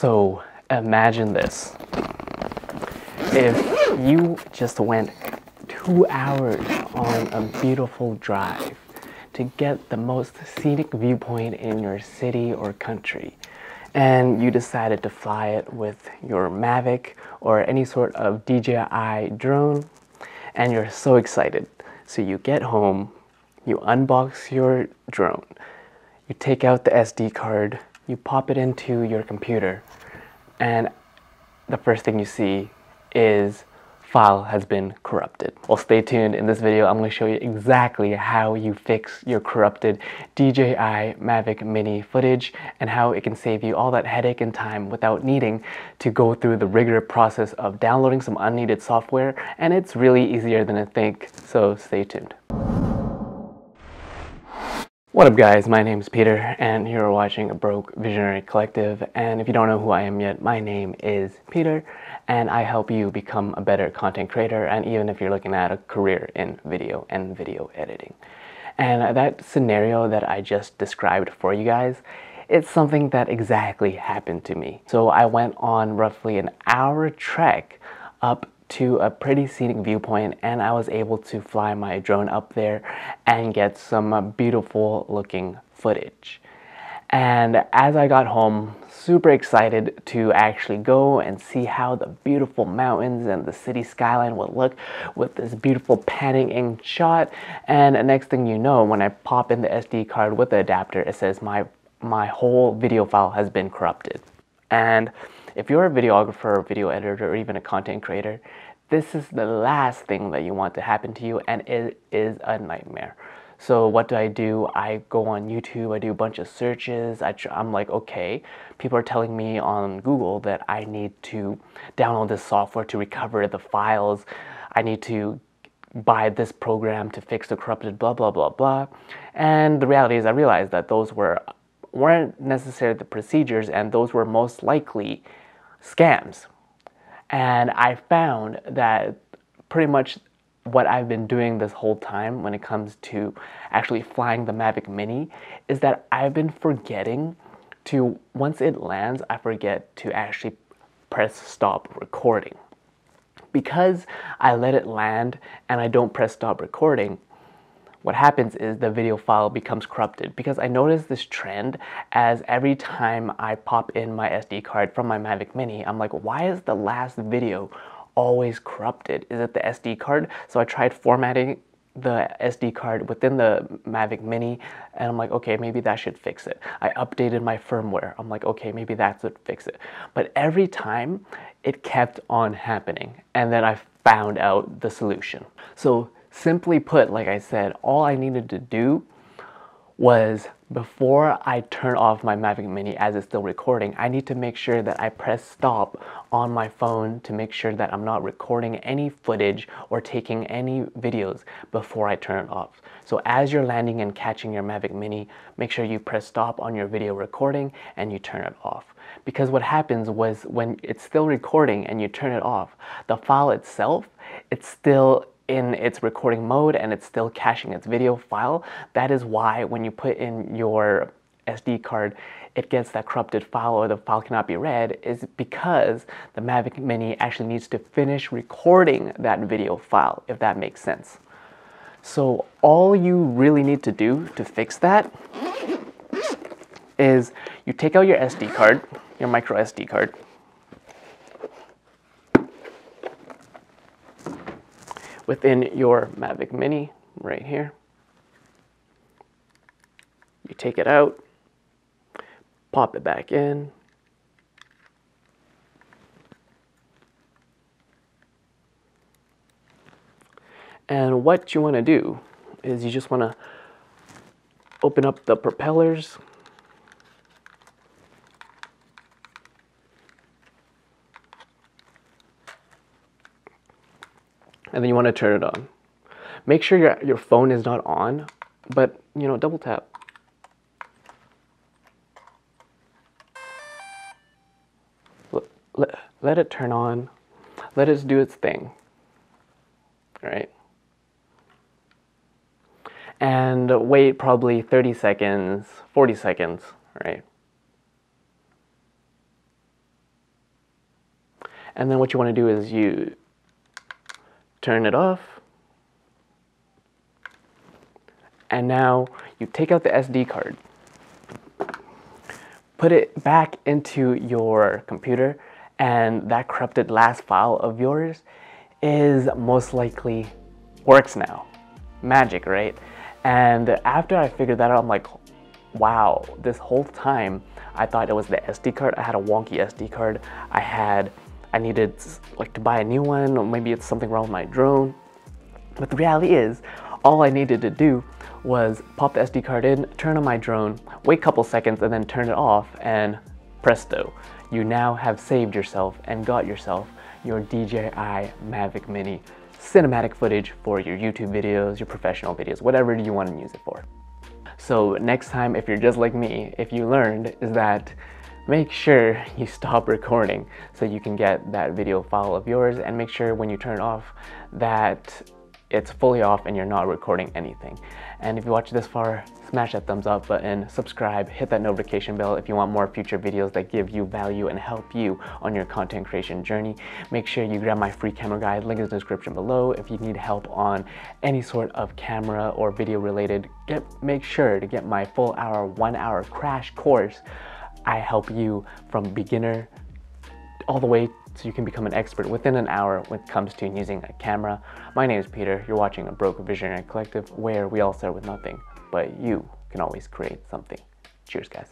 So imagine this. If you just went 2 hours on a beautiful drive to get the most scenic viewpoint in your city or country, and you decided to fly it with your Mavic or any sort of DJI drone, and you're so excited. So you get home, you unbox your drone, you take out the SD card, you pop it into your computer, and the first thing you see is file has been corrupted. Well, stay tuned. In this video, I'm going to show you exactly how you fix your corrupted DJI Mavic Mini footage and how it can save you all that headache and time without needing to go through the rigorous process of downloading some unneeded software, and it's really easier than I think, so stay tuned. What up guys, my name is Peter and you're watching A Broke Visionary Collective, and if you don't know who I am yet, my name is Peter and I help you become a better content creator, and even if you're looking at a career in video and video editing. And that scenario that I just described for you guys, it's something that exactly happened to me. So I went on roughly an hour trek up to a pretty scenic viewpoint, and I was able to fly my drone up there and get some beautiful looking footage. And as I got home, super excited to actually go and see how the beautiful mountains and the city skyline would look with this beautiful panning in shot. And next thing you know, when I pop in the SD card with the adapter, it says my whole video file has been corrupted. And if you're a videographer, or video editor, or even a content creator, this is the last thing that you want to happen to you, and it is a nightmare. So what do? I go on YouTube, I do a bunch of searches, I'm like, okay, people are telling me on Google that I need to download this software to recover the files, I need to buy this program to fix the corrupted blah blah blah blah. And the reality is I realized that those weren't necessarily the procedures, and those were most likely scams. And I found that pretty much what I've been doing this whole time when it comes to actually flying the Mavic Mini is that I've been forgetting to, once it lands, I forget to actually press stop recording. Because I let it land and I don't press stop recording, what happens is the video file becomes corrupted, because I noticed this trend as every time I pop in my SD card from my Mavic Mini, I'm like, why is the last video always corrupted? Is it the SD card? So I tried formatting the SD card within the Mavic Mini, and I'm like, okay, maybe that should fix it. I updated my firmware. I'm like, okay, maybe that would fix it. But every time it kept on happening, and then I found out the solution. So simply put, like I said, all I needed to do was, before I turn off my Mavic Mini as it's still recording, I need to make sure that I press stop on my phone to make sure that I'm not recording any footage or taking any videos before I turn it off. So as you're landing and catching your Mavic Mini, make sure you press stop on your video recording and you turn it off. Because what happens was, when it's still recording and you turn it off, the file itself, it's still in its recording mode and it's still caching its video file. That is why when you put in your SD card, it gets that corrupted file, or the file cannot be read, is because the Mavic Mini actually needs to finish recording that video file, if that makes sense. So all you really need to do to fix that is you take out your SD card, your micro SD card, within your Mavic Mini right here. You take it out, pop it back in, and what you want to do is you just want to open up the propellers, and then you want to turn it on. Make sure your phone is not on, but double tap. Let it turn on. Let it do its thing. All right. And wait probably 30 seconds, 40 seconds, right? And then what you want to do is you turn it off. And now you take out the SD card, put it back into your computer, and that corrupted last file of yours is most likely works now. Magic, right? And after I figured that out, I'm like, wow, this whole time I thought it was the SD card. I had a wonky SD card. I needed like to buy a new one, or maybe it's something wrong with my drone. But the reality is, all I needed to do was pop the SD card in, turn on my drone, wait a couple seconds, and then turn it off, and presto, you now have saved yourself and got yourself your DJI Mavic Mini cinematic footage for your YouTube videos, your professional videos, whatever you want to use it for. So next time, if you're just like me, if you learned is that make sure you stop recording so you can get that video file of yours, and make sure when you turn it off that it's fully off and you're not recording anything. And if you watch this far, smash that thumbs up button, subscribe, hit that notification bell if you want more future videos that give you value and help you on your content creation journey. Make sure you grab my free camera guide, link is in the description below. If you need help on any sort of camera or video related, make sure to get my full 1 hour crash course. I help you from beginner all the way so you can become an expert within an hour when it comes to using a camera. My name is Peter. You're watching a Broke Visionary Collective, where we all start with nothing, but you can always create something. Cheers, guys.